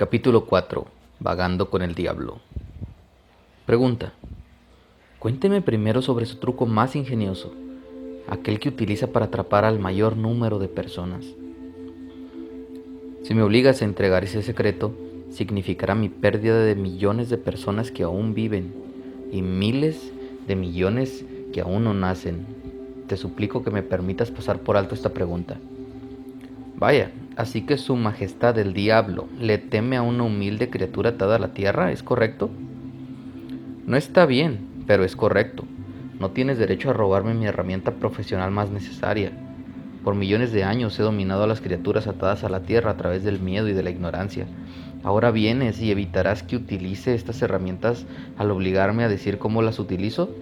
Capítulo 4. Vagando con el diablo. Pregunta. Cuénteme primero sobre su truco más ingenioso, aquel que utiliza para atrapar al mayor número de personas. Si me obligas a entregar ese secreto, significará mi pérdida de millones de personas que aún viven y miles de millones que aún no nacen. Te suplico que me permitas pasar por alto esta pregunta. Vaya, así que su majestad el diablo le teme a una humilde criatura atada a la tierra, ¿es correcto? No está bien, pero es correcto. No tienes derecho a robarme mi herramienta profesional más necesaria. Por millones de años he dominado a las criaturas atadas a la tierra a través del miedo y de la ignorancia. Ahora vienes y evitarás que utilice estas herramientas al obligarme a decir cómo las utilizo.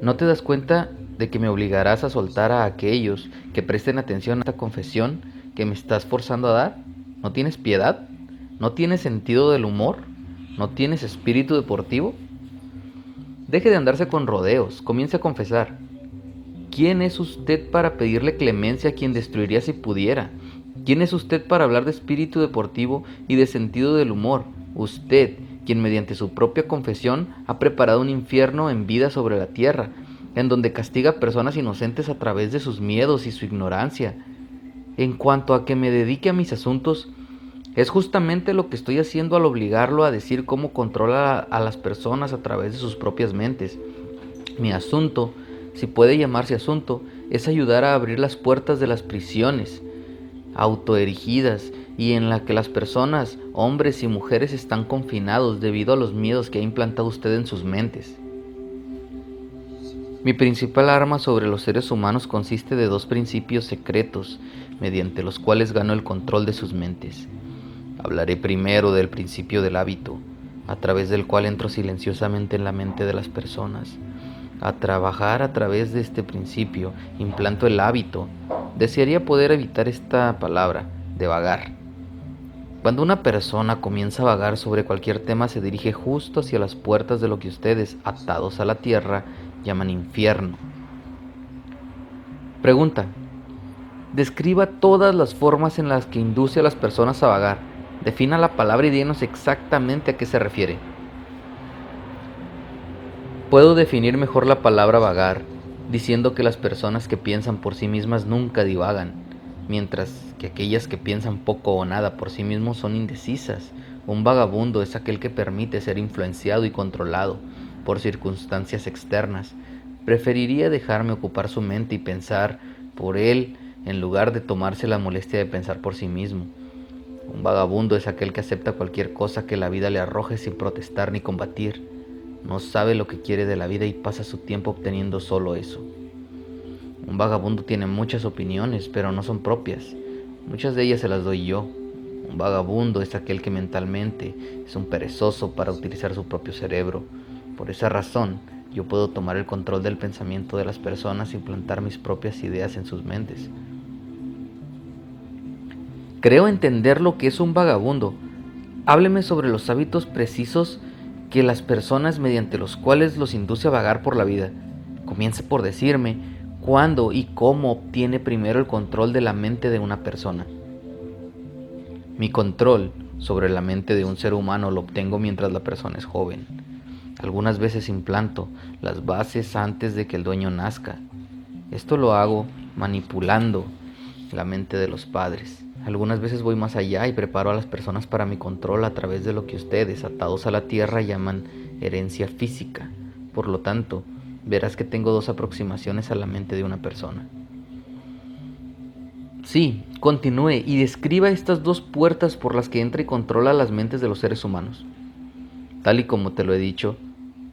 ¿No te das cuenta de que me obligarás a soltar a aquellos que presten atención a esta confesión que me estás forzando a dar? ¿No tienes piedad? ¿No tienes sentido del humor? ¿No tienes espíritu deportivo? Deje de andarse con rodeos, comience a confesar. ¿Quién es usted para pedirle clemencia a quien destruiría si pudiera? ¿Quién es usted para hablar de espíritu deportivo y de sentido del humor? Usted, quien mediante su propia confesión ha preparado un infierno en vida sobre la tierra, en donde castiga a personas inocentes a través de sus miedos y su ignorancia. En cuanto a que me dedique a mis asuntos, es justamente lo que estoy haciendo al obligarlo a decir cómo controla a las personas a través de sus propias mentes. Mi asunto, si puede llamarse asunto, es ayudar a abrir las puertas de las prisiones autoerigidas y en la que las personas, hombres y mujeres, están confinados debido a los miedos que ha implantado usted en sus mentes. Mi principal arma sobre los seres humanos consiste de dos principios secretos, mediante los cuales gano el control de sus mentes. Hablaré primero del principio del hábito, a través del cual entro silenciosamente en la mente de las personas. A trabajar a través de este principio, implanto el hábito. Desearía poder evitar esta palabra, de vagar. Cuando una persona comienza a vagar sobre cualquier tema, se dirige justo hacia las puertas de lo que ustedes, atados a la tierra, llaman infierno. Pregunta. Describa todas las formas en las que induce a las personas a vagar. Defina la palabra y díganos exactamente a qué se refiere. Puedo definir mejor la palabra vagar diciendo que las personas que piensan por sí mismas nunca divagan, mientras que aquellas que piensan poco o nada por sí mismos son indecisas. Un vagabundo es aquel que permite ser influenciado y controlado por circunstancias externas. Preferiría dejarme ocupar su mente y pensar por él en lugar de tomarse la molestia de pensar por sí mismo. Un vagabundo es aquel que acepta cualquier cosa que la vida le arroje sin protestar ni combatir. No sabe lo que quiere de la vida y pasa su tiempo obteniendo solo eso. Un vagabundo tiene muchas opiniones, pero no son propias. Muchas de ellas se las doy yo. Un vagabundo es aquel que mentalmente es un perezoso para utilizar su propio cerebro. Por esa razón, yo puedo tomar el control del pensamiento de las personas y implantar mis propias ideas en sus mentes. Creo entender lo que es un vagabundo. Hábleme sobre los hábitos precisos que las personas mediante los cuales los induce a vagar por la vida. Comience por decirme cuándo y cómo obtiene primero el control de la mente de una persona. Mi control sobre la mente de un ser humano lo obtengo mientras la persona es joven. Algunas veces implanto las bases antes de que el dueño nazca. Esto lo hago manipulando la mente de los padres. Algunas veces voy más allá y preparo a las personas para mi control a través de lo que ustedes, atados a la tierra, llaman herencia física. Por lo tanto, verás que tengo dos aproximaciones a la mente de una persona. Sí, continúe y describa estas dos puertas por las que entra y controla las mentes de los seres humanos. Tal y como te lo he dicho,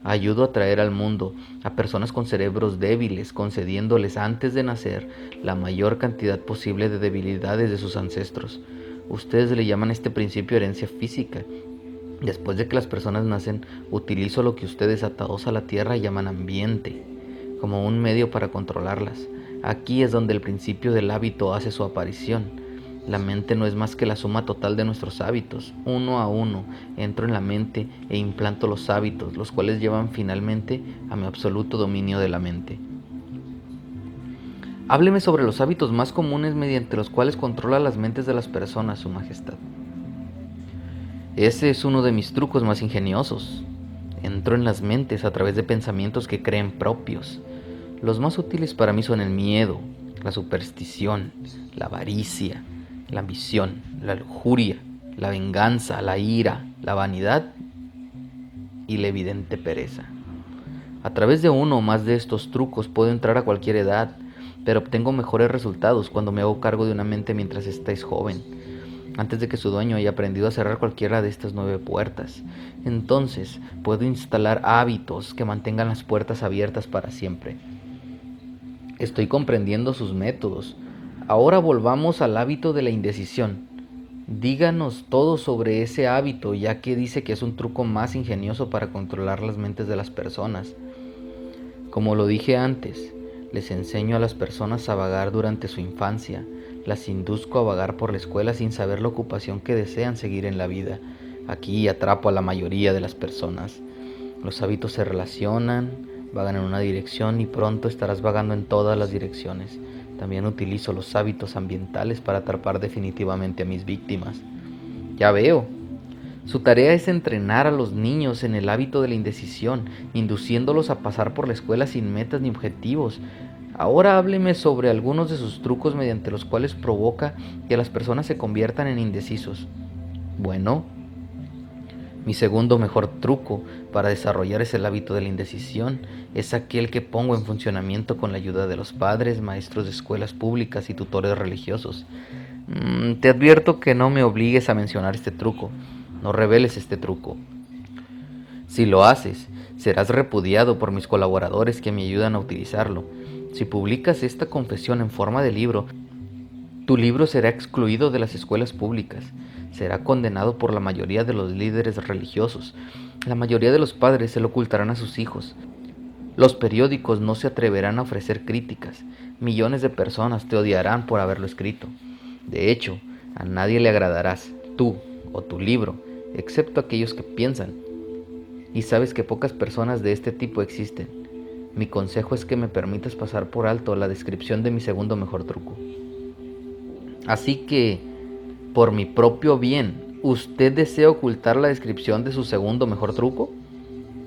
ayudo a traer al mundo a personas con cerebros débiles, concediéndoles antes de nacer la mayor cantidad posible de debilidades de sus ancestros. Ustedes le llaman este principio herencia física. Después de que las personas nacen, utilizo lo que ustedes atados a la tierra llaman ambiente, como un medio para controlarlas. Aquí es donde el principio del hábito hace su aparición. La mente no es más que la suma total de nuestros hábitos. Uno a uno entro en la mente e implanto los hábitos, los cuales llevan finalmente a mi absoluto dominio de la mente. Hábleme sobre los hábitos más comunes mediante los cuales controla las mentes de las personas, Su Majestad. Ese es uno de mis trucos más ingeniosos. Entro en las mentes a través de pensamientos que creen propios. Los más útiles para mí son el miedo, la superstición, la avaricia, la ambición, la lujuria, la venganza, la ira, la vanidad y la evidente pereza. A través de uno o más de estos trucos puedo entrar a cualquier edad, pero obtengo mejores resultados cuando me hago cargo de una mente mientras estáis joven, antes de que su dueño haya aprendido a cerrar cualquiera de estas 9 puertas. Entonces puedo instalar hábitos que mantengan las puertas abiertas para siempre. Estoy comprendiendo sus métodos. Ahora volvamos al hábito de la indecisión. Díganos todo sobre ese hábito, ya que dice que es un truco más ingenioso para controlar las mentes de las personas. Como lo dije antes, les enseño a las personas a vagar durante su infancia. Las induzco a vagar por la escuela sin saber la ocupación que desean seguir en la vida. Aquí atrapo a la mayoría de las personas. Los hábitos se relacionan, vagan en una dirección y pronto estarás vagando en todas las direcciones. También utilizo los hábitos ambientales para atrapar definitivamente a mis víctimas. Ya veo. Su tarea es entrenar a los niños en el hábito de la indecisión, induciéndolos a pasar por la escuela sin metas ni objetivos. Ahora hábleme sobre algunos de sus trucos mediante los cuales provoca que las personas se conviertan en indecisos. Bueno, mi segundo mejor truco para desarrollar ese hábito de la indecisión es aquel que pongo en funcionamiento con la ayuda de los padres, maestros de escuelas públicas y tutores religiosos. Te advierto que no me obligues a mencionar este truco. No reveles este truco. Si lo haces, serás repudiado por mis colaboradores que me ayudan a utilizarlo. Si publicas esta confesión en forma de libro, tu libro será excluido de las escuelas públicas. Será condenado por la mayoría de los líderes religiosos. La mayoría de los padres se lo ocultarán a sus hijos. Los periódicos no se atreverán a ofrecer críticas. Millones de personas te odiarán por haberlo escrito. De hecho, a nadie le agradarás, tú o tu libro, excepto aquellos que piensan. Y sabes que pocas personas de este tipo existen. Mi consejo es que me permitas pasar por alto la descripción de mi segundo mejor truco. Así que, por mi propio bien, ¿usted desea ocultar la descripción de su segundo mejor truco?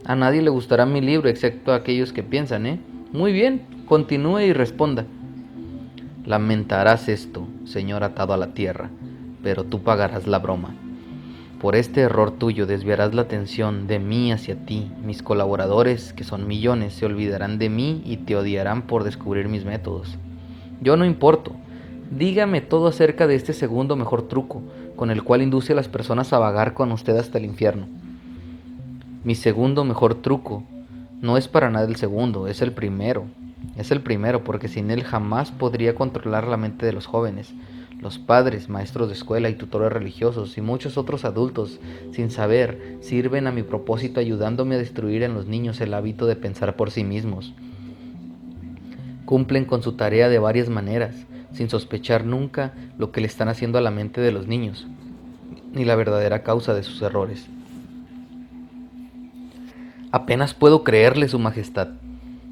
A nadie le gustará mi libro excepto a aquellos que piensan, ¿eh? Muy bien, continúe y responda. Lamentarás esto, señor atado a la tierra, pero tú pagarás la broma. Por este error tuyo desviarás la atención de mí hacia ti. Mis colaboradores, que son millones, se olvidarán de mí y te odiarán por descubrir mis métodos. Yo no importo. Dígame todo acerca de este segundo mejor truco, con el cual induce a las personas a vagar con usted hasta el infierno. Mi segundo mejor truco no es para nada el segundo, es el primero. Es el primero porque sin él jamás podría controlar la mente de los jóvenes. Los padres, maestros de escuela y tutores religiosos y muchos otros adultos, sin saber, sirven a mi propósito ayudándome a destruir en los niños el hábito de pensar por sí mismos. Cumplen con su tarea de varias maneras, sin sospechar nunca lo que le están haciendo a la mente de los niños, ni la verdadera causa de sus errores. Apenas puedo creerle, Su Majestad.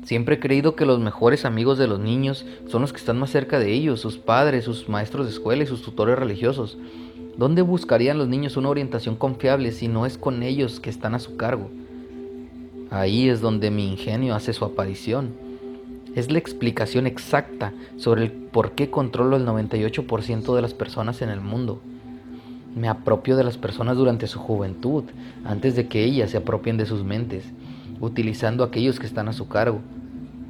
Siempre he creído que los mejores amigos de los niños son los que están más cerca de ellos, sus padres, sus maestros de escuela y sus tutores religiosos. ¿Dónde buscarían los niños una orientación confiable si no es con ellos que están a su cargo? Ahí es donde mi ingenio hace su aparición. Es la explicación exacta sobre el por qué controlo el 98% de las personas en el mundo. Me apropio de las personas durante su juventud, antes de que ellas se apropien de sus mentes, utilizando a aquellos que están a su cargo.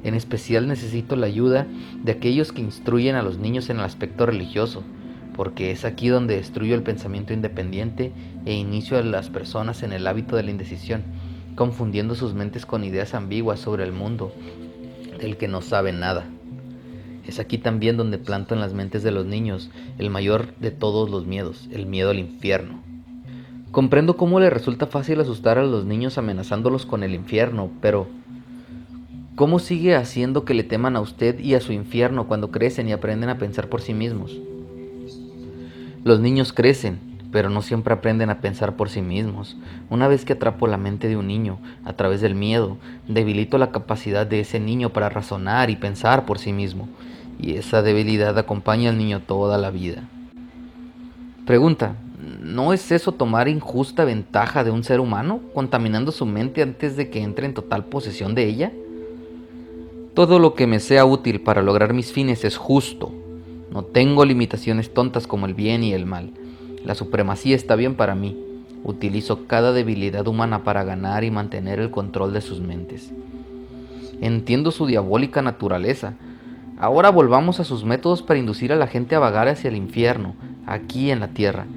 En especial necesito la ayuda de aquellos que instruyen a los niños en el aspecto religioso, porque es aquí donde destruyo el pensamiento independiente e inicio a las personas en el hábito de la indecisión, confundiendo sus mentes con ideas ambiguas sobre el mundo, del que no saben nada. Es aquí también donde planto en las mentes de los niños el mayor de todos los miedos, el miedo al infierno. Comprendo cómo le resulta fácil asustar a los niños amenazándolos con el infierno, pero ¿cómo sigue haciendo que le teman a usted y a su infierno cuando crecen y aprenden a pensar por sí mismos? Los niños crecen, pero no siempre aprenden a pensar por sí mismos. Una vez que atrapo la mente de un niño a través del miedo, debilito la capacidad de ese niño para razonar y pensar por sí mismo, y esa debilidad acompaña al niño toda la vida. Pregunta: ¿No es eso tomar injusta ventaja de un ser humano, contaminando su mente antes de que entre en total posesión de ella? Todo lo que me sea útil para lograr mis fines es justo. No tengo limitaciones tontas como el bien y el mal. La supremacía está bien para mí. Utilizo cada debilidad humana para ganar y mantener el control de sus mentes. Entiendo su diabólica naturaleza. Ahora volvamos a sus métodos para inducir a la gente a vagar hacia el infierno, aquí en la tierra.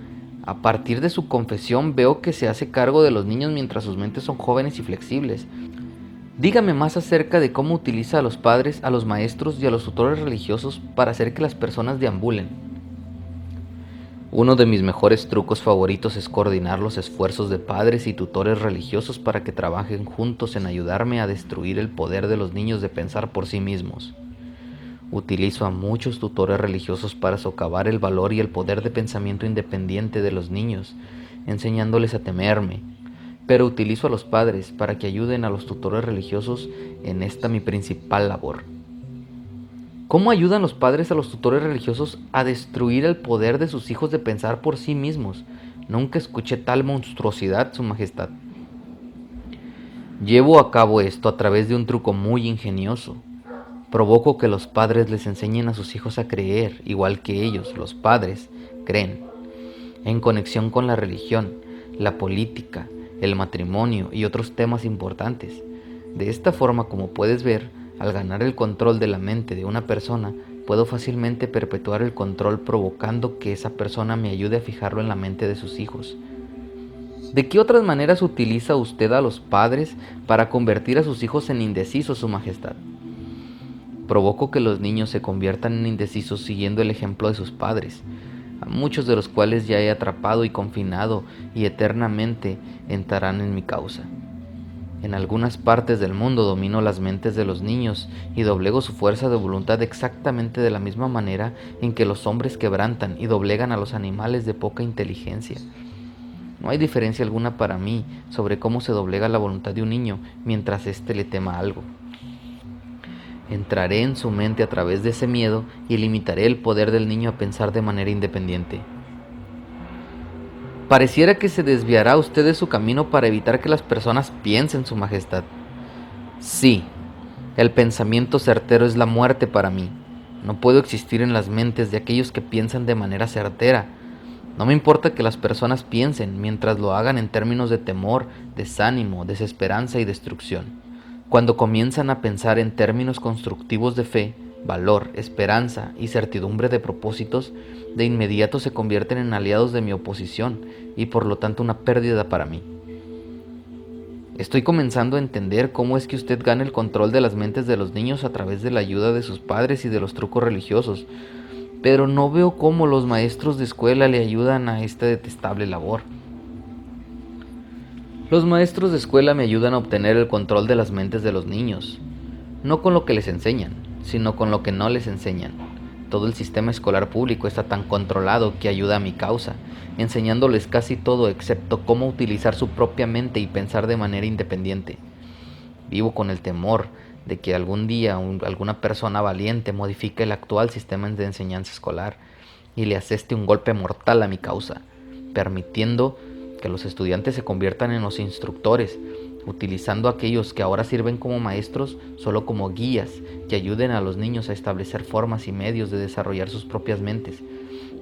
A partir de su confesión veo que se hace cargo de los niños mientras sus mentes son jóvenes y flexibles. Dígame más acerca de cómo utiliza a los padres, a los maestros y a los tutores religiosos para hacer que las personas deambulen. Uno de mis mejores trucos favoritos es coordinar los esfuerzos de padres y tutores religiosos para que trabajen juntos en ayudarme a destruir el poder de los niños de pensar por sí mismos. Utilizo a muchos tutores religiosos para socavar el valor y el poder de pensamiento independiente de los niños, enseñándoles a temerme. Pero utilizo a los padres para que ayuden a los tutores religiosos en esta mi principal labor. ¿Cómo ayudan los padres a los tutores religiosos a destruir el poder de sus hijos de pensar por sí mismos? Nunca escuché tal monstruosidad, Su Majestad. Llevo a cabo esto a través de un truco muy ingenioso. Provoco que los padres les enseñen a sus hijos a creer, igual que ellos, los padres, creen, en conexión con la religión, la política, el matrimonio y otros temas importantes. De esta forma, como puedes ver, al ganar el control de la mente de una persona, puedo fácilmente perpetuar el control provocando que esa persona me ayude a fijarlo en la mente de sus hijos. ¿De qué otras maneras utiliza usted a los padres para convertir a sus hijos en indecisos, Su Majestad? Provoco que los niños se conviertan en indecisos siguiendo el ejemplo de sus padres, a muchos de los cuales ya he atrapado y confinado y eternamente entrarán en mi causa. En algunas partes del mundo domino las mentes de los niños y doblego su fuerza de voluntad exactamente de la misma manera en que los hombres quebrantan y doblegan a los animales de poca inteligencia. No hay diferencia alguna para mí sobre cómo se doblega la voluntad de un niño mientras éste le tema algo. Entraré en su mente a través de ese miedo y limitaré el poder del niño a pensar de manera independiente. Pareciera que se desviará usted de su camino para evitar que las personas piensen, Su Majestad. Sí, el pensamiento certero es la muerte para mí. No puedo existir en las mentes de aquellos que piensan de manera certera. No me importa que las personas piensen mientras lo hagan en términos de temor, desánimo, desesperanza y destrucción. Cuando comienzan a pensar en términos constructivos de fe, valor, esperanza y certidumbre de propósitos, de inmediato se convierten en aliados de mi oposición y por lo tanto una pérdida para mí. Estoy comenzando a entender cómo es que usted gana el control de las mentes de los niños a través de la ayuda de sus padres y de los trucos religiosos, pero no veo cómo los maestros de escuela le ayudan a esta detestable labor. Los maestros de escuela me ayudan a obtener el control de las mentes de los niños, no con lo que les enseñan, sino con lo que no les enseñan. Todo el sistema escolar público está tan controlado que ayuda a mi causa, enseñándoles casi todo excepto cómo utilizar su propia mente y pensar de manera independiente. Vivo con el temor de que algún día alguna persona valiente modifique el actual sistema de enseñanza escolar y le aseste un golpe mortal a mi causa, permitiendo que los estudiantes se conviertan en los instructores, utilizando a aquellos que ahora sirven como maestros solo como guías que ayuden a los niños a establecer formas y medios de desarrollar sus propias mentes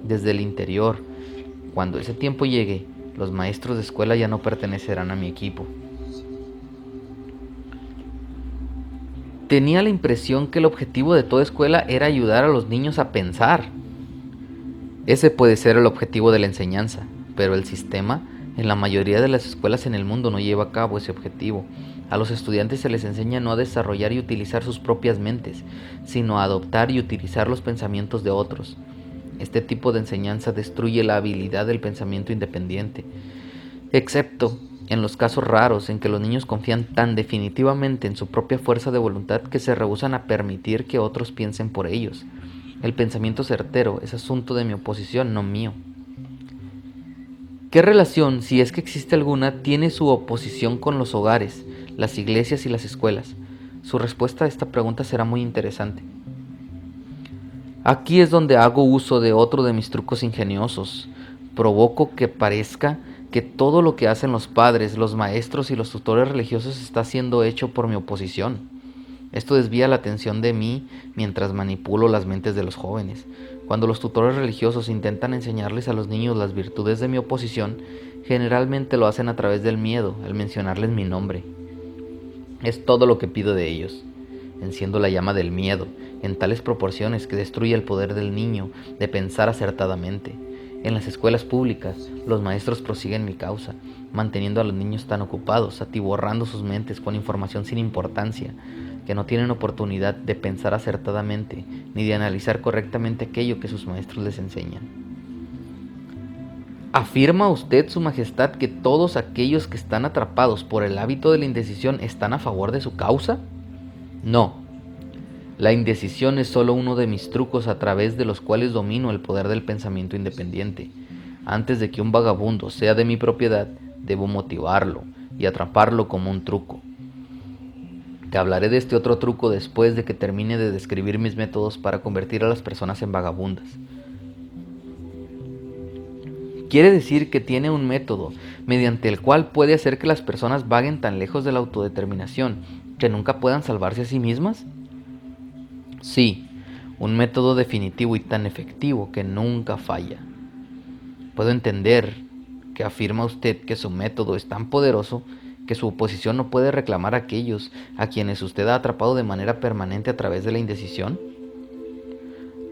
desde el interior. Cuando ese tiempo llegue, los maestros de escuela ya no pertenecerán a mi equipo. Tenía la impresión que el objetivo de toda escuela era ayudar a los niños a pensar. Ese puede ser el objetivo de la enseñanza, pero el sistema en la mayoría de las escuelas en el mundo no lleva a cabo ese objetivo. A los estudiantes se les enseña no a desarrollar y utilizar sus propias mentes, sino a adoptar y utilizar los pensamientos de otros. Este tipo de enseñanza destruye la habilidad del pensamiento independiente, excepto en los casos raros en que los niños confían tan definitivamente en su propia fuerza de voluntad que se rehúsan a permitir que otros piensen por ellos. El pensamiento certero es asunto de mi oposición, no mío. ¿Qué relación, si es que existe alguna, tiene su oposición con los hogares, las iglesias y las escuelas? Su respuesta a esta pregunta será muy interesante. Aquí es donde hago uso de otro de mis trucos ingeniosos. Provoco que parezca que todo lo que hacen los padres, los maestros y los tutores religiosos está siendo hecho por mi oposición. Esto desvía la atención de mí mientras manipulo las mentes de los jóvenes. Cuando los tutores religiosos intentan enseñarles a los niños las virtudes de mi oposición, generalmente lo hacen a través del miedo, al mencionarles mi nombre. Es todo lo que pido de ellos. Enciendo la llama del miedo en tales proporciones que destruye el poder del niño de pensar acertadamente. En las escuelas públicas, los maestros prosiguen mi causa, manteniendo a los niños tan ocupados, atiborrando sus mentes con información sin importancia, que no tienen oportunidad de pensar acertadamente ni de analizar correctamente aquello que sus maestros les enseñan. ¿Afirma usted, Su Majestad, que todos aquellos que están atrapados por el hábito de la indecisión están a favor de su causa? No. La indecisión es solo uno de mis trucos a través de los cuales domino el poder del pensamiento independiente. Antes de que un vagabundo sea de mi propiedad, debo motivarlo y atraparlo como un truco. Te hablaré de este otro truco después de que termine de describir mis métodos para convertir a las personas en vagabundas. Quiere decir que tiene un método mediante el cual puede hacer que las personas vaguen tan lejos de la autodeterminación que nunca puedan salvarse a sí mismas. Sí, un método definitivo y tan efectivo que nunca falla. Puedo entender que afirma usted que su método es tan poderoso que su oposición no puede reclamar a aquellos a quienes usted ha atrapado de manera permanente a través de la indecisión.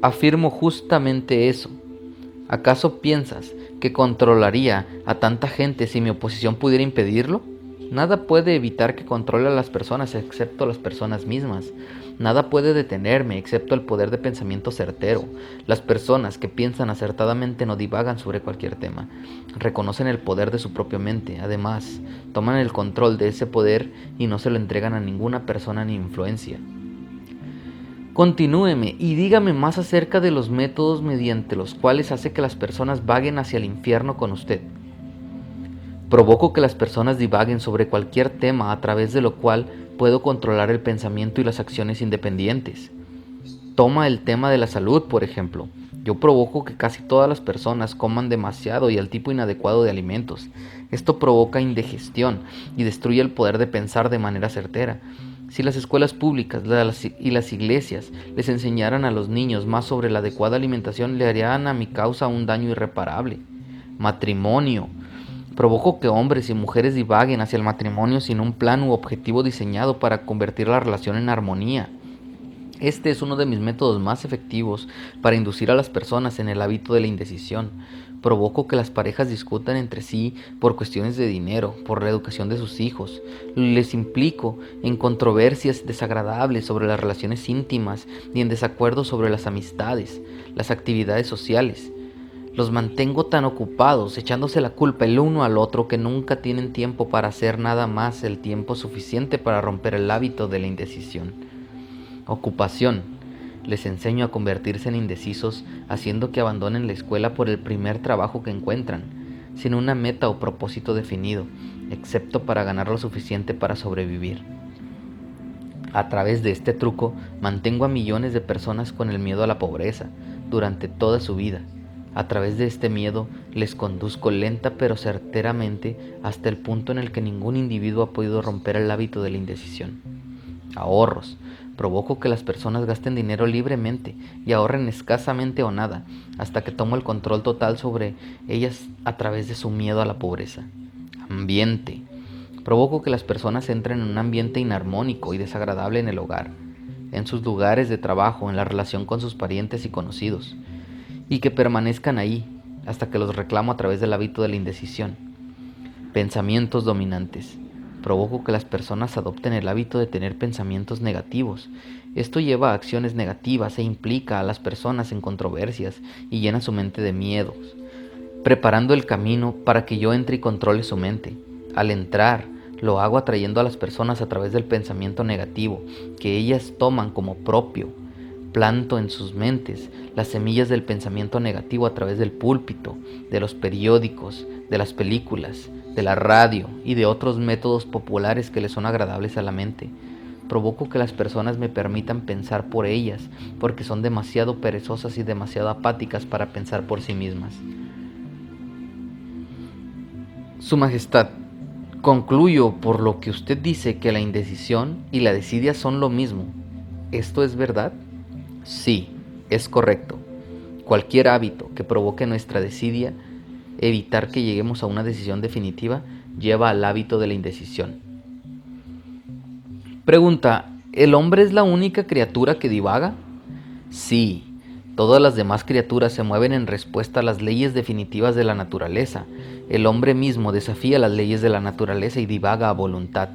Afirmo justamente eso. ¿Acaso piensas que controlaría a tanta gente si mi oposición pudiera impedirlo? Nada puede evitar que controle a las personas excepto las personas mismas. Nada puede detenerme excepto el poder de pensamiento certero. Las personas que piensan acertadamente no divagan sobre cualquier tema. Reconocen el poder de su propia mente. Además, toman el control de ese poder y no se lo entregan a ninguna persona ni influencia. Continúeme y dígame más acerca de los métodos mediante los cuales hace que las personas vaguen hacia el infierno con usted. Provoco que las personas divaguen sobre cualquier tema a través de lo cual puedo controlar el pensamiento y las acciones independientes. Toma el tema de la salud, por ejemplo. Yo provoco que casi todas las personas coman demasiado y el tipo inadecuado de alimentos. Esto provoca indigestión y destruye el poder de pensar de manera certera. Si las escuelas públicas y las iglesias les enseñaran a los niños más sobre la adecuada alimentación, le harían a mi causa un daño irreparable. Matrimonio. Provoco que hombres y mujeres divaguen hacia el matrimonio sin un plan u objetivo diseñado para convertir la relación en armonía. Este es uno de mis métodos más efectivos para inducir a las personas en el hábito de la indecisión. Provoco que las parejas discutan entre sí por cuestiones de dinero, por la educación de sus hijos. Les implico en controversias desagradables sobre las relaciones íntimas y en desacuerdo sobre las amistades, las actividades sociales. Los mantengo tan ocupados, echándose la culpa el uno al otro, que nunca tienen tiempo para hacer nada más, el tiempo suficiente para romper el hábito de la indecisión. Ocupación. Les enseño a convertirse en indecisos, haciendo que abandonen la escuela por el primer trabajo que encuentran, sin una meta o propósito definido, excepto para ganar lo suficiente para sobrevivir. A través de este truco, mantengo a millones de personas con el miedo a la pobreza durante toda su vida. A través de este miedo les conduzco lenta pero certeramente hasta el punto en el que ningún individuo ha podido romper el hábito de la indecisión. Ahorros. Provoco que las personas gasten dinero libremente y ahorren escasamente o nada, hasta que tomo el control total sobre ellas a través de su miedo a la pobreza. Ambiente. Provoco que las personas entren en un ambiente inarmónico y desagradable en el hogar, en sus lugares de trabajo, en la relación con sus parientes y conocidos, y que permanezcan ahí hasta que los reclamo a través del hábito de la indecisión. Pensamientos dominantes. Provoco que las personas adopten el hábito de tener pensamientos negativos. Esto lleva a acciones negativas e implica a las personas en controversias y llena su mente de miedos, preparando el camino para que yo entre y controle su mente. Al entrar, lo hago atrayendo a las personas a través del pensamiento negativo, que ellas toman como propio. Planto en sus mentes las semillas del pensamiento negativo a través del púlpito, de los periódicos, de las películas, de la radio y de otros métodos populares que les son agradables a la mente. Provoco que las personas me permitan pensar por ellas, porque son demasiado perezosas y demasiado apáticas para pensar por sí mismas. Su Majestad, concluyo por lo que usted dice que la indecisión y la desidia son lo mismo. ¿Esto es verdad? Sí, es correcto. Cualquier hábito que provoque nuestra desidia, evitar que lleguemos a una decisión definitiva, lleva al hábito de la indecisión. Pregunta, ¿el hombre es la única criatura que divaga? Sí, todas las demás criaturas se mueven en respuesta a las leyes definitivas de la naturaleza. El hombre mismo desafía las leyes de la naturaleza y divaga a voluntad.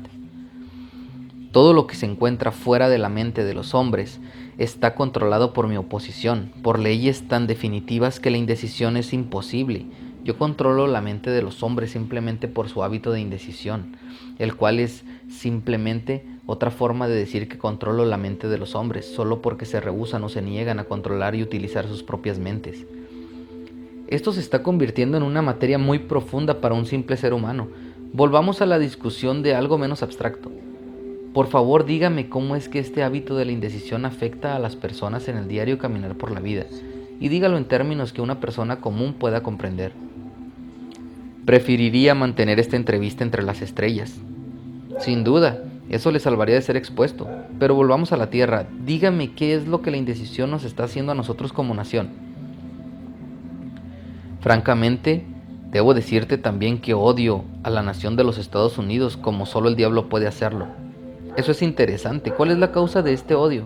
Todo lo que se encuentra fuera de la mente de los hombres está controlado por mi oposición, por leyes tan definitivas que la indecisión es imposible. Yo controlo la mente de los hombres simplemente por su hábito de indecisión, el cual es simplemente otra forma de decir que controlo la mente de los hombres, solo porque se rehúsan o se niegan a controlar y utilizar sus propias mentes. Esto se está convirtiendo en una materia muy profunda para un simple ser humano. Volvamos a la discusión de algo menos abstracto. Por favor, dígame cómo es que este hábito de la indecisión afecta a las personas en el diario caminar por la vida, y dígalo en términos que una persona común pueda comprender. Preferiría mantener esta entrevista entre las estrellas. Sin duda, eso le salvaría de ser expuesto. Pero volvamos a la Tierra. Dígame qué es lo que la indecisión nos está haciendo a nosotros como nación. Francamente, debo decirte también que odio a la nación de los Estados Unidos como solo el diablo puede hacerlo. Eso es interesante. ¿Cuál es la causa de este odio?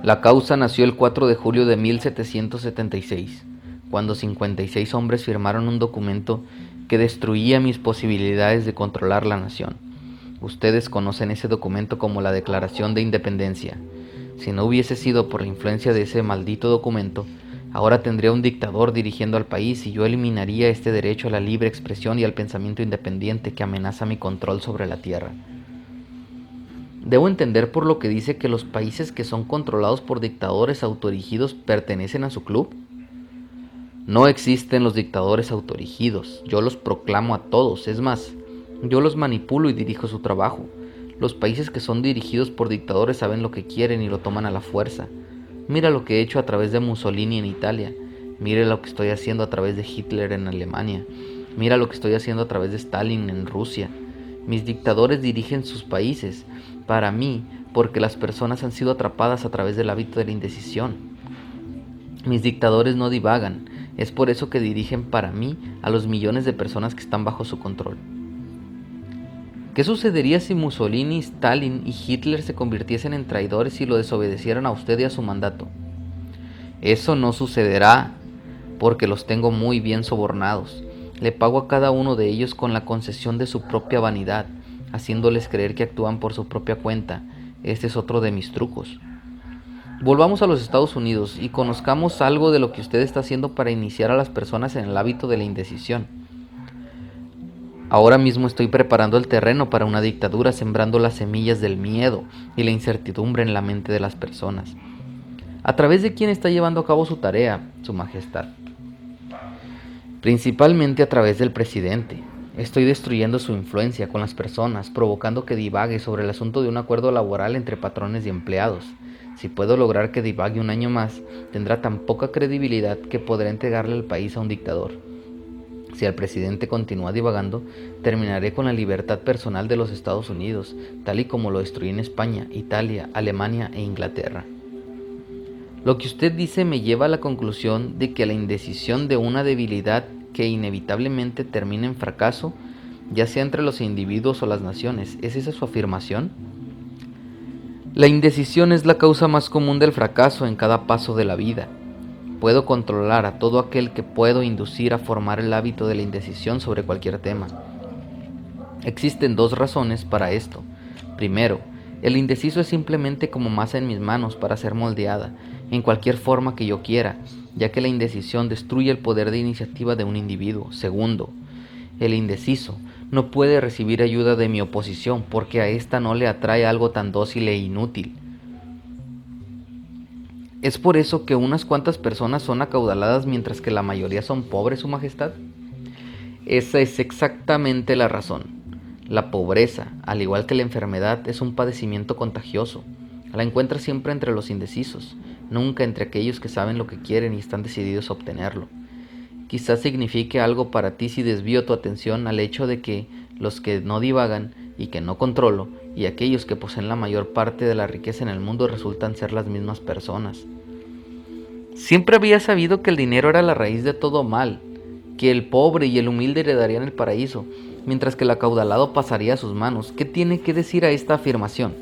La causa nació el 4 de julio de 1776, cuando 56 hombres firmaron un documento que destruía mis posibilidades de controlar la nación. Ustedes conocen ese documento como la Declaración de Independencia. Si no hubiese sido por la influencia de ese maldito documento, ahora tendría un dictador dirigiendo al país y yo eliminaría este derecho a la libre expresión y al pensamiento independiente que amenaza mi control sobre la tierra. Debo entender por lo que dice que los países que son controlados por dictadores autoerigidos pertenecen a su club. No existen los dictadores autoerigidos, yo los proclamo a todos, es más, yo los manipulo y dirijo su trabajo. Los países que son dirigidos por dictadores saben lo que quieren y lo toman a la fuerza. Mira lo que he hecho a través de Mussolini en Italia, mira lo que estoy haciendo a través de Hitler en Alemania, mira lo que estoy haciendo a través de Stalin en Rusia. Mis dictadores dirigen sus países, para mí, porque las personas han sido atrapadas a través del hábito de la indecisión. Mis dictadores no divagan, es por eso que dirigen para mí a los millones de personas que están bajo su control. ¿Qué sucedería si Mussolini, Stalin y Hitler se convirtiesen en traidores y lo desobedecieran a usted y a su mandato? Eso no sucederá porque los tengo muy bien sobornados. Le pago a cada uno de ellos con la concesión de su propia vanidad, haciéndoles creer que actúan por su propia cuenta. Este es otro de mis trucos. Volvamos a los Estados Unidos y conozcamos algo de lo que usted está haciendo para iniciar a las personas en el hábito de la indecisión. Ahora mismo estoy preparando el terreno para una dictadura, sembrando las semillas del miedo y la incertidumbre en la mente de las personas. ¿A través de quién está llevando a cabo su tarea, Su Majestad? Principalmente a través del presidente. Estoy destruyendo su influencia con las personas, provocando que divague sobre el asunto de un acuerdo laboral entre patrones y empleados. Si puedo lograr que divague un año más, tendrá tan poca credibilidad que podrá entregarle el país a un dictador. Si el presidente continúa divagando, terminaré con la libertad personal de los Estados Unidos, tal y como lo destruí en España, Italia, Alemania e Inglaterra. Lo que usted dice me lleva a la conclusión de que la indecisión de una debilidad que inevitablemente termina en fracaso, ya sea entre los individuos o las naciones. ¿Es esa su afirmación? La indecisión es la causa más común del fracaso en cada paso de la vida. Puedo controlar a todo aquel que puedo inducir a formar el hábito de la indecisión sobre cualquier tema. Existen dos razones para esto. Primero, el indeciso es simplemente como masa en mis manos para ser moldeada en cualquier forma que yo quiera, ya que la indecisión destruye el poder de iniciativa de un individuo. Segundo, el indeciso no puede recibir ayuda de mi oposición porque a ésta no le atrae algo tan dócil e inútil. ¿Es por eso que unas cuantas personas son acaudaladas mientras que la mayoría son pobres, Su Majestad? Esa es exactamente la razón. La pobreza, al igual que la enfermedad, es un padecimiento contagioso. La encuentra siempre entre los indecisos, nunca entre aquellos que saben lo que quieren y están decididos a obtenerlo. Quizás signifique algo para ti si desvío tu atención al hecho de que los que no divagan y que no controlo, y aquellos que poseen la mayor parte de la riqueza en el mundo resultan ser las mismas personas. Siempre había sabido que el dinero era la raíz de todo mal, que el pobre y el humilde heredarían el paraíso, mientras que el acaudalado pasaría a sus manos. ¿Qué tiene que decir a esta afirmación?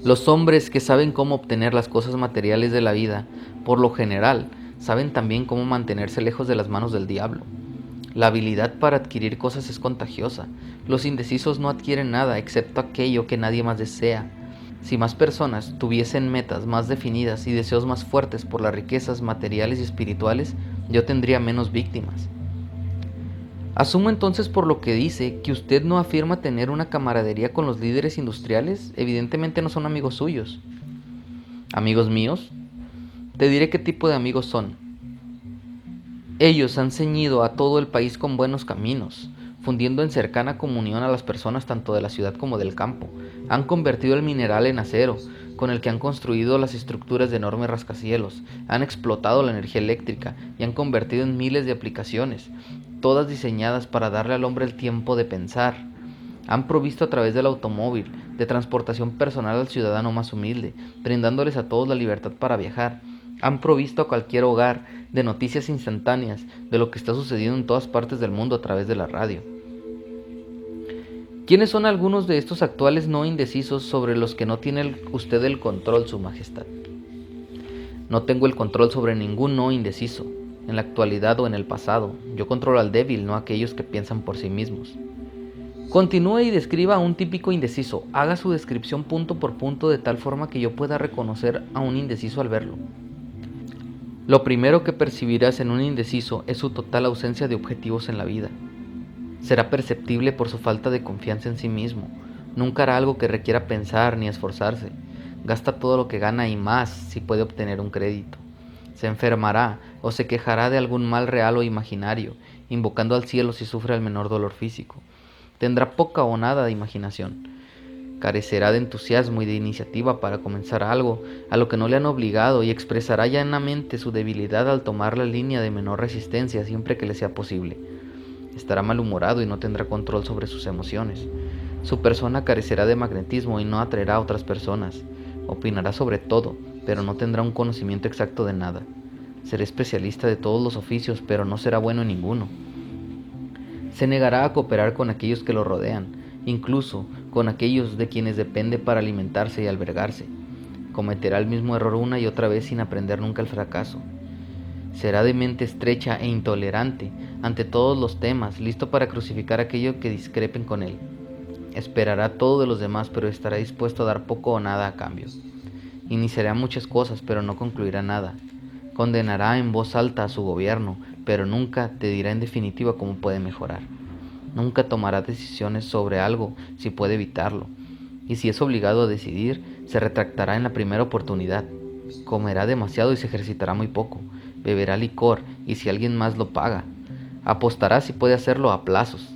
Los hombres que saben cómo obtener las cosas materiales de la vida, por lo general, saben también cómo mantenerse lejos de las manos del diablo. La habilidad para adquirir cosas es contagiosa. Los indecisos no adquieren nada excepto aquello que nadie más desea. Si más personas tuviesen metas más definidas y deseos más fuertes por las riquezas materiales y espirituales, yo tendría menos víctimas. Asumo entonces por lo que dice que usted no afirma tener una camaradería con los líderes industriales. Evidentemente no son amigos suyos. ¿Amigos míos? Te diré qué tipo de amigos son. Ellos han ceñido a todo el país con buenos caminos, fundiendo en cercana comunión a las personas tanto de la ciudad como del campo. Han convertido el mineral en acero, con el que han construido las estructuras de enormes rascacielos. Han explotado la energía eléctrica y han convertido en miles de aplicaciones, todas diseñadas para darle al hombre el tiempo de pensar. Han provisto a través del automóvil de transportación personal al ciudadano más humilde, brindándoles a todos la libertad para viajar. Han provisto a cualquier hogar de noticias instantáneas de lo que está sucediendo en todas partes del mundo a través de la radio. ¿Quiénes son algunos de estos actuales no indecisos sobre los que no tiene usted el control, Su Majestad? No tengo el control sobre ningún no indeciso, en la actualidad o en el pasado. Yo controlo al débil, no a aquellos que piensan por sí mismos. Continúe y describa a un típico indeciso. Haga su descripción punto por punto de tal forma que yo pueda reconocer a un indeciso al verlo. Lo primero que percibirás en un indeciso es su total ausencia de objetivos en la vida. Será perceptible por su falta de confianza en sí mismo. Nunca hará algo que requiera pensar ni esforzarse. Gasta todo lo que gana y más si puede obtener un crédito. Se enfermará o se quejará de algún mal real o imaginario, invocando al cielo si sufre el menor dolor físico. Tendrá poca o nada de imaginación. Carecerá de entusiasmo y de iniciativa para comenzar algo a lo que no le han obligado y expresará llanamente su debilidad al tomar la línea de menor resistencia siempre que le sea posible. Estará malhumorado y no tendrá control sobre sus emociones. Su persona carecerá de magnetismo y no atraerá a otras personas. Opinará sobre todo, pero no tendrá un conocimiento exacto de nada. Será especialista de todos los oficios, pero no será bueno en ninguno. Se negará a cooperar con aquellos que lo rodean, incluso con aquellos de quienes depende para alimentarse y albergarse. Cometerá el mismo error una y otra vez sin aprender nunca el fracaso. Será de mente estrecha e intolerante ante todos los temas, listo para crucificar a aquellos que discrepen con él. Esperará todo de los demás, pero estará dispuesto a dar poco o nada a cambio. Iniciará muchas cosas, pero no concluirá nada. Condenará en voz alta a su gobierno, pero nunca te dirá en definitiva cómo puede mejorar. Nunca tomará decisiones sobre algo si puede evitarlo. Y si es obligado a decidir, se retractará en la primera oportunidad. Comerá demasiado y se ejercitará muy poco. Beberá licor y si alguien más lo paga. Apostará si puede hacerlo a plazos.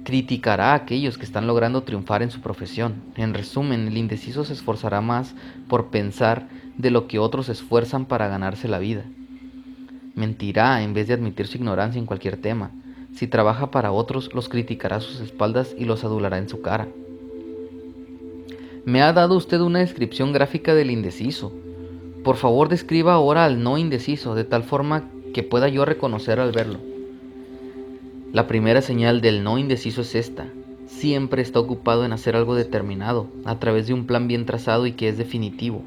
Criticará a aquellos que están logrando triunfar en su profesión. En resumen, el indeciso se esforzará más por pensar de lo que otros se esfuerzan para ganarse la vida. Mentirá en vez de admitir su ignorancia en cualquier tema. Si trabaja para otros, los criticará a sus espaldas y los adulará en su cara. Me ha dado usted una descripción gráfica del indeciso. Por favor, describa ahora al no indeciso, de tal forma que pueda yo reconocer al verlo. La primera señal del no indeciso es esta. Siempre está ocupado en hacer algo determinado, a través de un plan bien trazado y que es definitivo.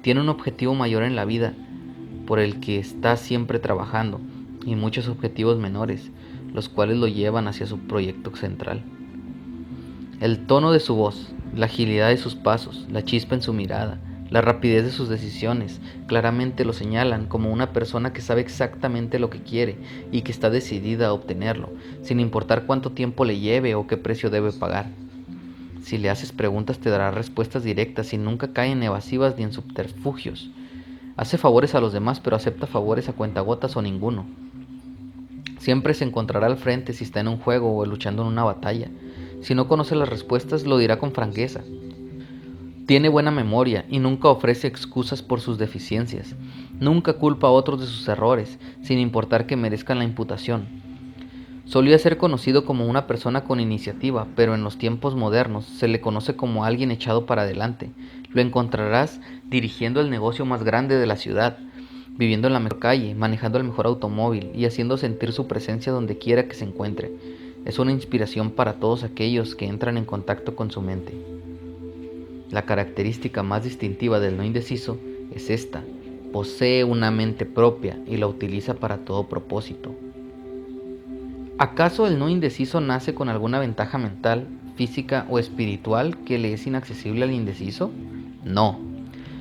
Tiene un objetivo mayor en la vida, por el que está siempre trabajando, y muchos objetivos menores, los cuales lo llevan hacia su proyecto central. El tono de su voz, la agilidad de sus pasos, la chispa en su mirada, la rapidez de sus decisiones, claramente lo señalan como una persona que sabe exactamente lo que quiere y que está decidida a obtenerlo, sin importar cuánto tiempo le lleve o qué precio debe pagar. Si le haces preguntas te dará respuestas directas y nunca cae en evasivas ni en subterfugios. Hace favores a los demás, pero acepta favores a cuentagotas o ninguno. Siempre se encontrará al frente si está en un juego o luchando en una batalla. Si no conoce las respuestas, lo dirá con franqueza. Tiene buena memoria y nunca ofrece excusas por sus deficiencias. Nunca culpa a otros de sus errores, sin importar que merezcan la imputación. Solía ser conocido como una persona con iniciativa, pero en los tiempos modernos se le conoce como alguien echado para adelante. Lo encontrarás dirigiendo el negocio más grande de la ciudad, viviendo en la mejor calle, manejando el mejor automóvil y haciendo sentir su presencia donde quiera que se encuentre. Es una inspiración para todos aquellos que entran en contacto con su mente. La característica más distintiva del no indeciso es esta: posee una mente propia y la utiliza para todo propósito. ¿Acaso el no indeciso nace con alguna ventaja mental, física o espiritual que le es inaccesible al indeciso? No.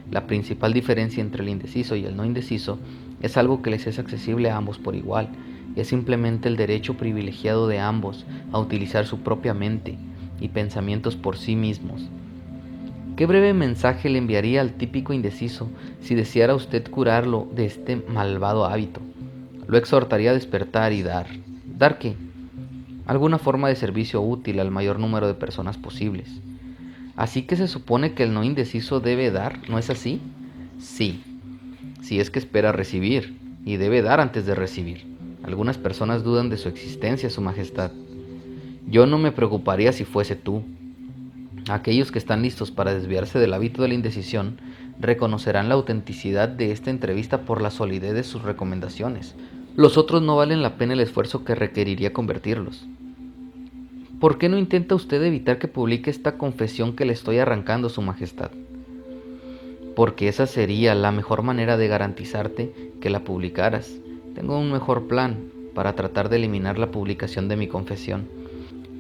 La principal diferencia entre el indeciso y el no indeciso es algo que les es accesible a ambos por igual. Es simplemente el derecho privilegiado de ambos a utilizar su propia mente y pensamientos por sí mismos. ¿Qué breve mensaje le enviaría al típico indeciso si deseara usted curarlo de este malvado hábito? Lo exhortaría a despertar y dar. ¿Dar qué? Alguna forma de servicio útil al mayor número de personas posibles. Así que se supone que el no indeciso debe dar, ¿no es así? Sí, si es que espera recibir, y debe dar antes de recibir. Algunas personas dudan de su existencia, Su Majestad. Yo no me preocuparía si fuese tú. Aquellos que están listos para desviarse del hábito de la indecisión reconocerán la autenticidad de esta entrevista por la solidez de sus recomendaciones. Los otros no valen la pena el esfuerzo que requeriría convertirlos. ¿Por qué no intenta usted evitar que publique esta confesión que le estoy arrancando, Su Majestad? Porque esa sería la mejor manera de garantizarte que la publicaras. Tengo un mejor plan para tratar de eliminar la publicación de mi confesión.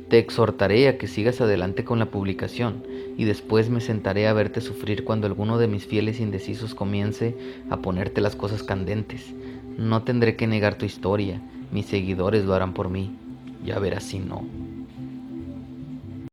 Te exhortaré a que sigas adelante con la publicación y después me sentaré a verte sufrir cuando alguno de mis fieles indecisos comience a ponerte las cosas candentes. No tendré que negar tu historia, mis seguidores lo harán por mí. Ya verás si no.